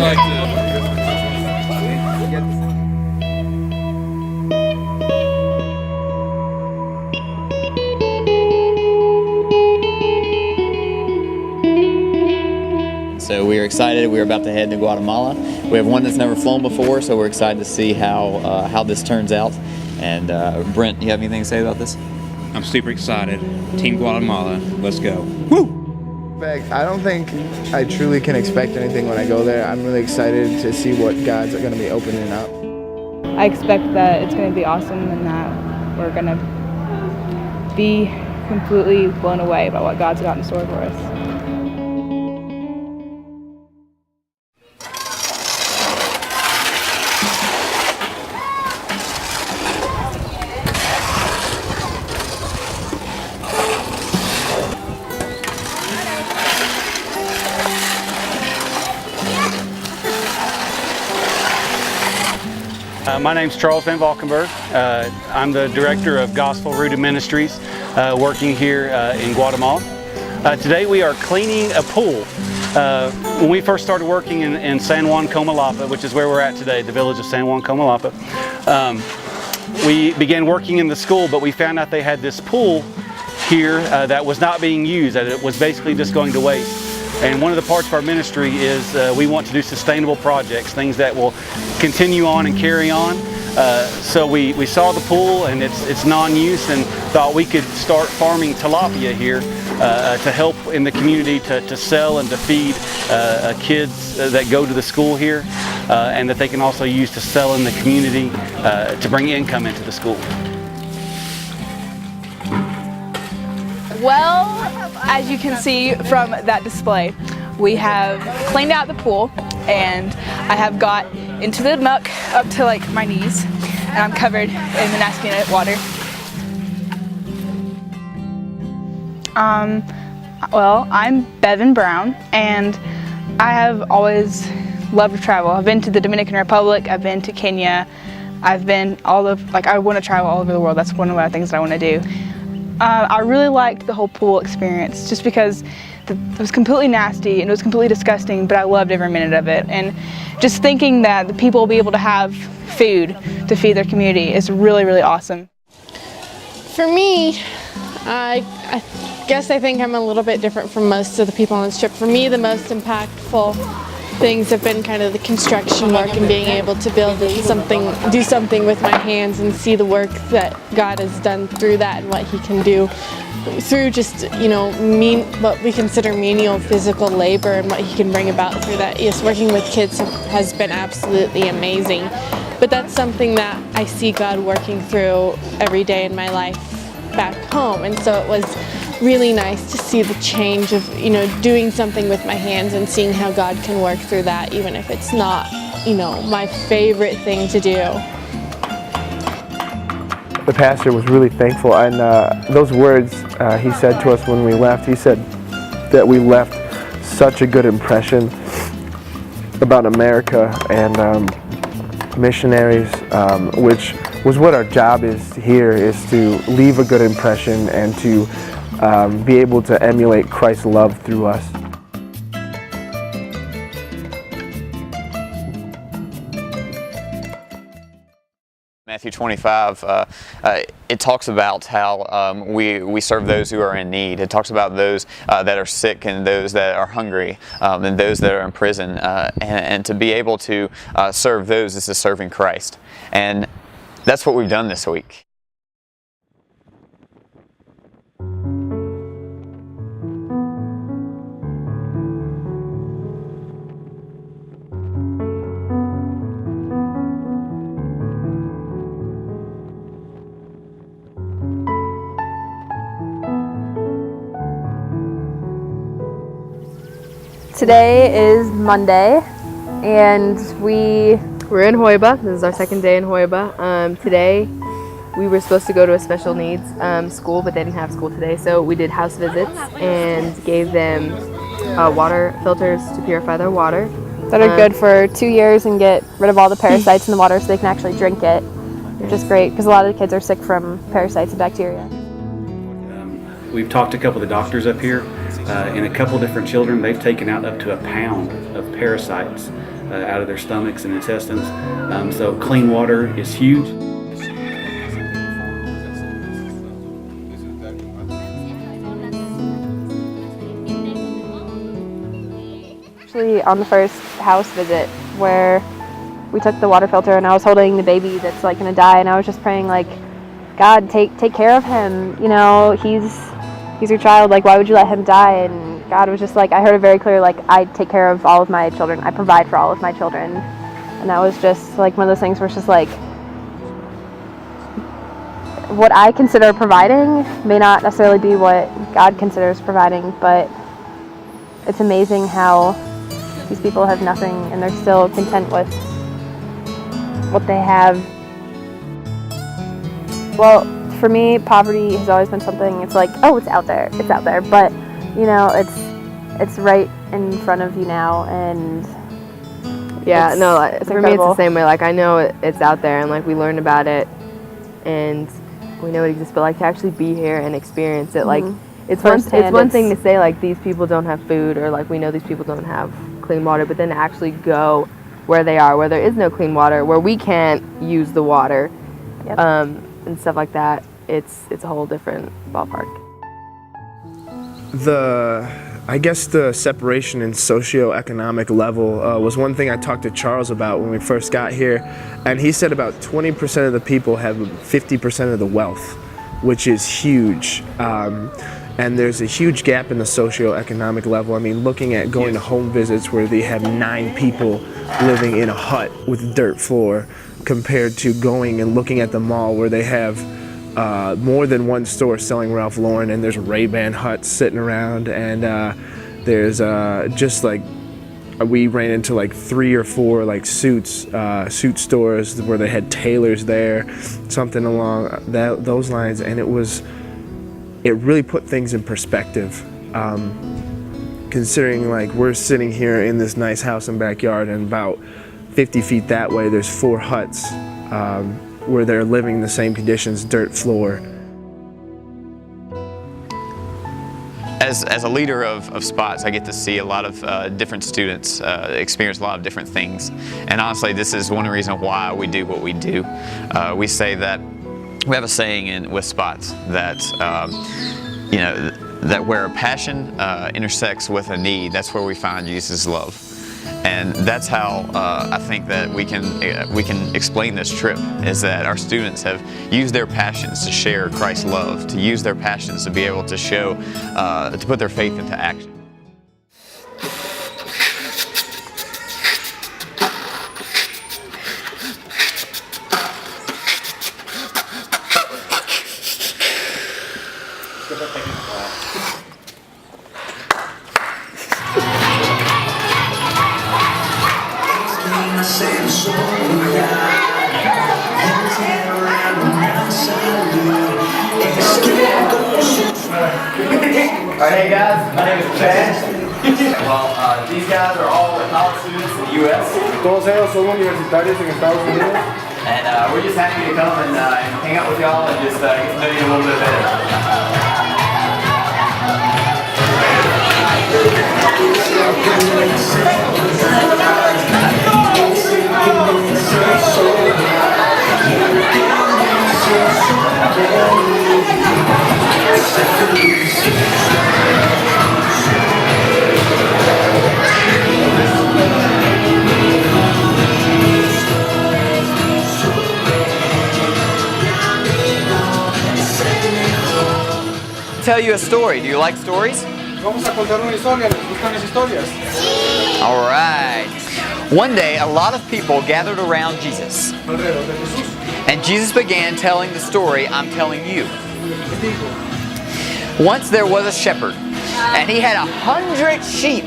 like to. So we are excited. We're about to head to Guatemala. We have one that's never flown before, so we're excited to see how this turns out. And Brent, you have anything to say about this? I'm super excited. Team Guatemala, let's go. Woo! I don't think I truly can expect anything when I go there. I'm really excited to see what God's going to be opening up. I expect that it's going to be awesome and that we're going to be completely blown away by what God's got in store for us. My name's Charles Van Valkenburg. I'm the director of Gospel Rooted Ministries, working here in Guatemala. Today we are cleaning a pool. When we first started working in San Juan Comalapa, which is where we're at today, the village of San Juan Comalapa, we began working in the school, but we found out they had this pool here that was not being used, that it was basically just going to waste. And one of the parts of our ministry is we want to do sustainable projects, things that will continue on and carry on. So we saw the pool and it's non-use and thought we could start farming tilapia here to help in the community to sell and to feed kids that go to the school here, and that they can also use to sell in the community to bring income into the school. Well, as you can see from that display, we have cleaned out the pool and I have got into the muck up to like my knees and I'm covered in the nasty water. Well, I'm Bevan Brown and I have always loved to travel. I've been to the Dominican Republic, I've been to Kenya, I want to travel all over the world. That's one of the things that I want to do. I really liked the whole pool experience just because it was completely nasty and it was completely disgusting, but I loved every minute of it. And just thinking that the people will be able to have food to feed their community is really, really awesome. For me, I guess I think I'm a little bit different from most of the people on this trip. For me, the most impactful things have been kind of the construction work and being able to do something with my hands and see the work that God has done through that and what He can do through just, what we consider menial physical labor and what He can bring about through that. Yes, working with kids has been absolutely amazing, but that's something that I see God working through every day in my life back home, and so it was really nice to see the change of, doing something with my hands and seeing how God can work through that, even if it's not, my favorite thing to do. The pastor was really thankful, and those words he said to us when we left, he said that we left such a good impression about America and missionaries, which was what our job is here, is to leave a good impression and to be able to emulate Christ's love through us. Matthew 25, it talks about how we serve those who are in need. It talks about those that are sick and those that are hungry and those that are in prison. And to be able to serve those is serving Christ. And that's what we've done this week. Today is Monday, and we're in Hoiba. This is our second day in Hoiba. Today, we were supposed to go to a special needs school, but they didn't have school today, so we did house visits and gave them water filters to purify their water. That are good for 2 years and get rid of all the parasites in the water so they can actually drink it, which is great because a lot of the kids are sick from parasites and bacteria. We've talked to a couple of the doctors up here, In a couple different children, they've taken out up to a pound of parasites out of their stomachs and intestines. So clean water is huge. Actually, on the first house visit where we took the water filter and I was holding the baby that's like gonna die, and I was just praying like, God, take care of him. You know, he's your child. Like, why would you let him die? And God was just like, I heard it very clear. Like, I take care of all of my children. I provide for all of my children. And that was just like one of those things where it's just like, what I consider providing may not necessarily be what God considers providing, but it's amazing how these people have nothing and they're still content with what they have. Well, for me, poverty has always been something, it's like, oh, it's out there, but, you know, it's right in front of you now, and yeah, it's for me it's the same way. Like, I know it's out there, and like we learn about it, and we know it exists, but like to actually be here and experience it, like it's one thing to say like these people don't have food, or like we know these people don't have clean water, but then to actually go where they are, where there is no clean water, where we can't use the water, and stuff like that, it's a whole different ballpark. I guess the separation in socioeconomic level was one thing I talked to Charles about when we first got here, and he said about 20% of the people have 50% of the wealth, which is huge. And there's a huge gap in the socioeconomic level. I mean, looking at going to home visits where they have 9 people living in a hut with dirt floor, compared to going and looking at the mall where they have more than one store selling Ralph Lauren, and there's Ray-Ban huts sitting around, and there's just like, we ran into like 3 or 4 like suit stores where they had tailors there, something along those lines, and it really put things in perspective, considering like we're sitting here in this nice house and backyard, and about 50 feet that way there's 4 huts where they're living in the same conditions, dirt floor. As a leader of Spots, I get to see a lot of different students experience a lot of different things, and honestly this is one reason why we do what we do. We say that, we have a saying with Spots that you know, that where a passion intersects with a need, that's where we find Jesus' love. And that's how I think that we can explain this trip, is that our students have used their passions to share Christ's love, to use their passions to be able to show, to put their faith into action. Hey guys, my name is Chad. Well, these guys are all college students in the U.S. Todos ellos son universitarios en Estados Unidos. And we're just happy to come and hang out with y'all and just get to know you a little bit better. Tell you a story. Do you like stories? Vamos a contar una historia. ¿Les gustan las historias? All right. One day, a lot of people gathered around Jesus. Alrededor de Jesús. And Jesus began telling the story I'm telling you. Once there was a shepherd, and he had 100 sheep.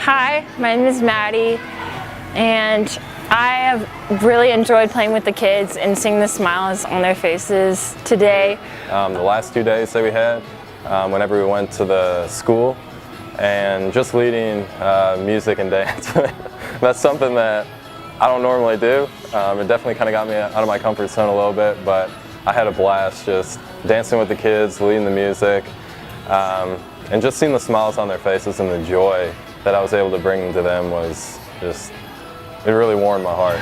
Hi, my name is Maddie, and I have really enjoyed playing with the kids and seeing the smiles on their faces today. The last 2 days that we had, whenever we went to the school, and just leading music and dance. That's something that I don't normally do. It definitely kind of got me out of my comfort zone a little bit, but I had a blast just dancing with the kids, leading the music, and just seeing the smiles on their faces and the joy that I was able to bring to them was just, it really warmed my heart.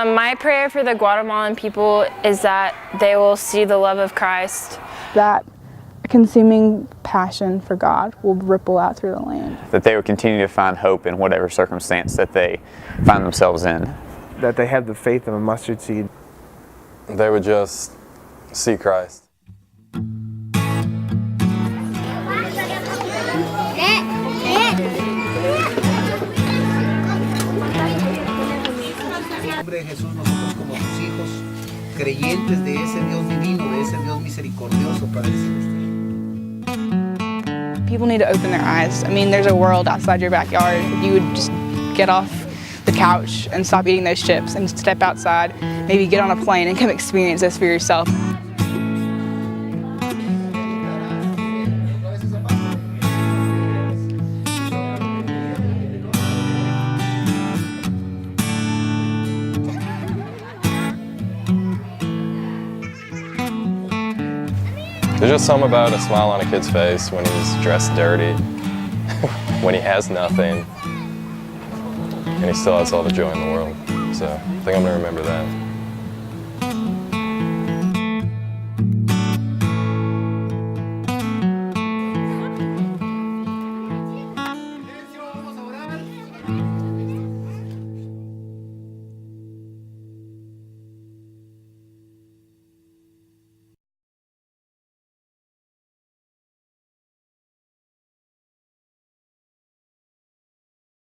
My prayer for the Guatemalan people is that they will see the love of Christ. That a consuming passion for God will ripple out through the land. That they would continue to find hope in whatever circumstance that they find themselves in. That they have the faith of a mustard seed. They would just see Christ. De Jesús, nosotros como sus hijos, creyentes de ese Dios divino, de ese Dios misericordioso, Padre Celestial. People need to open their eyes. I mean, there's a world outside your backyard. If you would just get off the couch and stop eating those chips and step outside, maybe get on a plane and come experience this for yourself. There's just something about a smile on a kid's face when he's dressed dirty, when he has nothing, and he still has all the joy in the world. So I think I'm going to remember that.